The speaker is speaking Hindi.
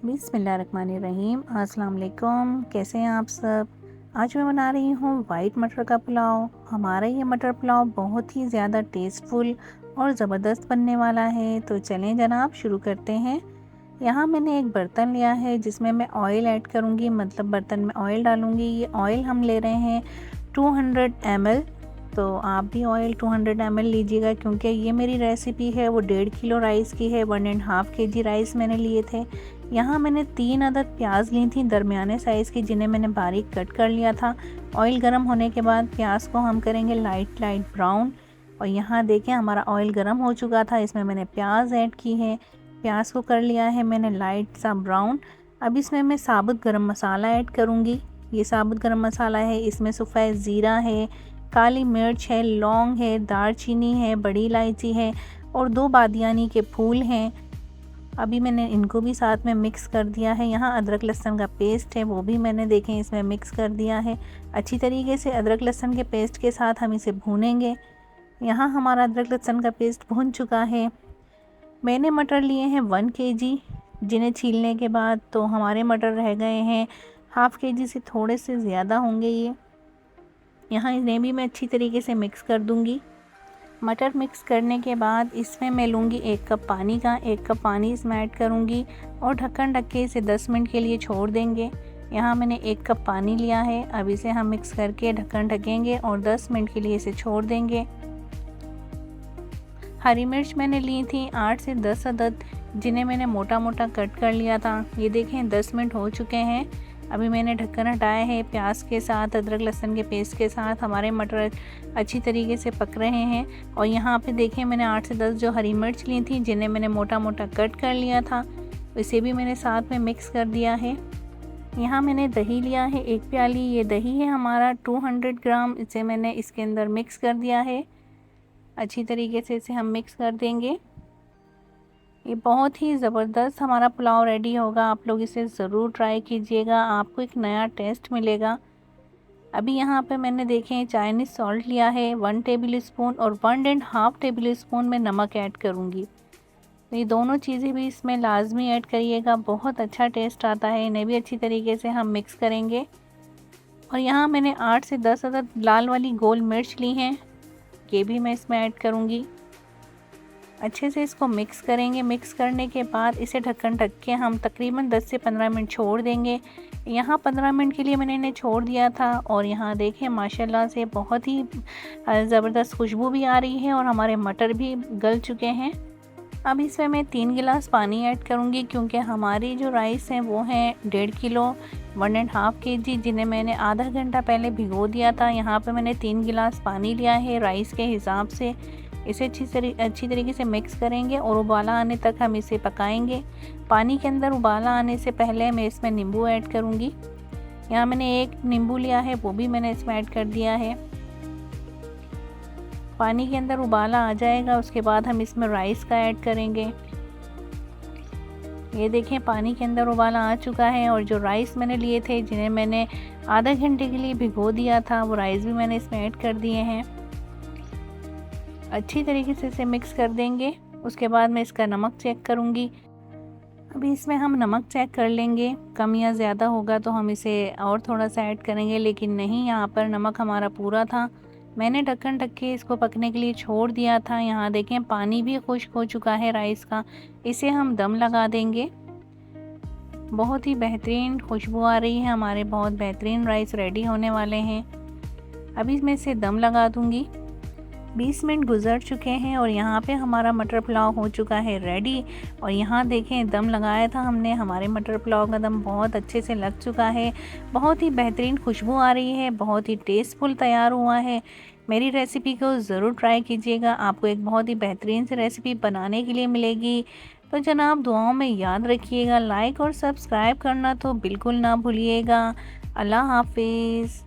बिस्मिल्लाहिर्रहमानिर्रहीम। अस्सलाम वालेकुम। कैसे हैं आप सब। आज मैं बना रही हूँ वाइट मटर का पुलाव। हमारा ये मटर पुलाव बहुत ही ज़्यादा टेस्टफुल और ज़बरदस्त बनने वाला है। तो चलें जनाब शुरू करते हैं। यहाँ मैंने एक बर्तन लिया है जिसमें मैं ऑयल ऐड करूँगी, मतलब बर्तन में ऑयल डालूँगी। ये ऑयल हम ले रहे हैं 200 ml। तो आप भी ऑयल 200 ml लीजिएगा, क्योंकि ये मेरी रेसिपी है वो 1.5 किलो राइस की है। 1.5 kg राइस मैंने लिए थे। यहाँ मैंने 3 अदद प्याज ली थी दरमियाने साइज़ की, जिन्हें मैंने बारीक कट कर लिया था। ऑयल गर्म होने के बाद प्याज को हम करेंगे लाइट ब्राउन। और यहाँ देखें हमारा ऑयल गर्म हो चुका था, इसमें मैंने प्याज ऐड की है। प्याज को कर लिया है मैंने लाइट सा ब्राउन। अब इसमें मैं साबुत गरम मसाला ऐड करूँगी। ये साबुत गरम मसाला है, इसमें सफ़ेद ज़ीरा है, काली मिर्च है, लौंग है, दालचीनी है, बड़ी इलायची है और 2 बादियानी के फूल हैं। अभी मैंने इनको भी साथ में मिक्स कर दिया है। यहाँ अदरक लहसुन का पेस्ट है, वो भी मैंने देखें इसमें मिक्स कर दिया है। अच्छी तरीके से अदरक लहसुन के पेस्ट के साथ हम इसे भूनेंगे। यहाँ हमारा अदरक लहसुन का पेस्ट भून चुका है। मैंने मटर लिए हैं 1 kg, जिन्हें छीलने के बाद तो हमारे मटर रह गए हैं ½ kg से थोड़े से ज़्यादा होंगे ये। यहाँ इन्हें भी मैं अच्छी तरीके से मिक्स कर दूँगी। मटर मिक्स करने के बाद इसमें मैं लूँगी 1 कप पानी का 1 कप पानी इसमें ऐड करूँगी और ढक्कन ढक के इसे 10 मिनट के लिए छोड़ देंगे। यहाँ मैंने 1 कप पानी लिया है। अब इसे हम मिक्स करके ढक्कन ढकेंगे और 10 मिनट के लिए इसे छोड़ देंगे। हरी मिर्च मैंने ली थी 8 से 10 अदद, जिन्हें मैंने मोटा मोटा कट कर लिया था। ये देखें 10 मिनट हो चुके हैं। अभी मैंने ढक्कन हटाया है। प्याज के साथ अदरक लहसुन के पेस्ट के साथ हमारे मटर अच्छी तरीके से पक रहे हैं। और यहाँ पे देखें मैंने 8 से 10 जो हरी मिर्च ली थी, जिन्हें मैंने मोटा मोटा कट कर लिया था, इसे भी मैंने साथ में मिक्स कर दिया है। यहाँ मैंने दही लिया है 1 प्याली। ये दही है हमारा 200 ग्राम। इसे मैंने इसके अंदर मिक्स कर दिया है। अच्छी तरीके से इसे हम मिक्स कर देंगे। ये बहुत ही ज़बरदस्त हमारा पुलाव रेडी होगा। आप लोग इसे ज़रूर ट्राई कीजिएगा, आपको एक नया टेस्ट मिलेगा। अभी यहाँ पे मैंने देखें चाइनीज़ सॉल्ट लिया है 1 टेबल स्पून और 1.5 टेबल स्पून में नमक ऐड करूँगी। तो ये दोनों चीज़ें भी इसमें लाजमी ऐड करिएगा, बहुत अच्छा टेस्ट आता है। इन्हें भी अच्छी तरीके से हम मिक्स करेंगे। और यहाँ मैंने 8 से 10 अदद लाल वाली गोल मिर्च ली हैं, ये भी मैं इसमें ऐड करूँगी। अच्छे से इसको मिक्स करेंगे। मिक्स करने के बाद इसे ढक्कन ढक के हम तकरीबन 10 से 15 मिनट छोड़ देंगे। यहाँ 15 मिनट के लिए मैंने इन्हें छोड़ दिया था। और यहाँ देखें माशाल्लाह से बहुत ही ज़बरदस्त खुशबू भी आ रही है और हमारे मटर भी गल चुके हैं। अब इसमें मैं 3 गिलास पानी ऐड करूँगी, क्योंकि हमारी जो राइस हैं वो हैं 1.5 किलो 1.5 kg, जिन्हें मैंने आधा घंटा पहले भिगो दिया था। यहाँ पे मैंने 3 गिलास पानी लिया है राइस के हिसाब से। इसे अच्छी तरीके से मिक्स करेंगे और उबाला आने तक हम इसे पकाएंगे। पानी के अंदर उबाला आने से पहले मैं इसमें नींबू ऐड करूँगी। यहाँ मैंने 1 नींबू लिया है, वो भी मैंने इसमें ऐड कर दिया है। पानी के अंदर उबाला आ जाएगा, उसके बाद हम इसमें राइस का ऐड करेंगे। ये देखें पानी के अंदर उबाला आ चुका है और जो राइस मैंने लिए थे, जिन्हें मैंने आधा घंटे के लिए भिगो दिया था, वो राइस भी मैंने इसमें ऐड कर दिए हैं। अच्छी तरीके से इसे मिक्स कर देंगे। उसके बाद मैं इसका नमक चेक करूँगी। अभी इसमें हम नमक चेक कर लेंगे, कम या ज़्यादा होगा तो हम इसे और थोड़ा सा ऐड करेंगे, लेकिन नहीं, यहाँ पर नमक हमारा पूरा था। मैंने ढक्कन ढक के इसको पकने के लिए छोड़ दिया था। यहाँ देखें पानी भी खुश्क हो चुका है राइस का। इसे हम दम लगा देंगे। बहुत ही बेहतरीन खुशबू आ रही है, हमारे बहुत बेहतरीन राइस रेडी होने वाले हैं। अभी मैं इसे दम लगा दूँगी। 20 मिनट गुजर चुके हैं और यहाँ पे हमारा मटर पुलाव हो चुका है रेडी। और यहाँ देखें दम लगाया था हमने, हमारे मटर पुलाव का दम बहुत अच्छे से लग चुका है। बहुत ही बेहतरीन खुशबू आ रही है, बहुत ही टेस्टफुल तैयार हुआ है। मेरी रेसिपी को ज़रूर ट्राई कीजिएगा, आपको एक बहुत ही बेहतरीन सी रेसिपी बनाने के लिए मिलेगी। तो जनाब दुआओं में याद रखिएगा, लाइक और सब्सक्राइब करना तो बिल्कुल ना भूलिएगा। अल्लाह हाफिज़।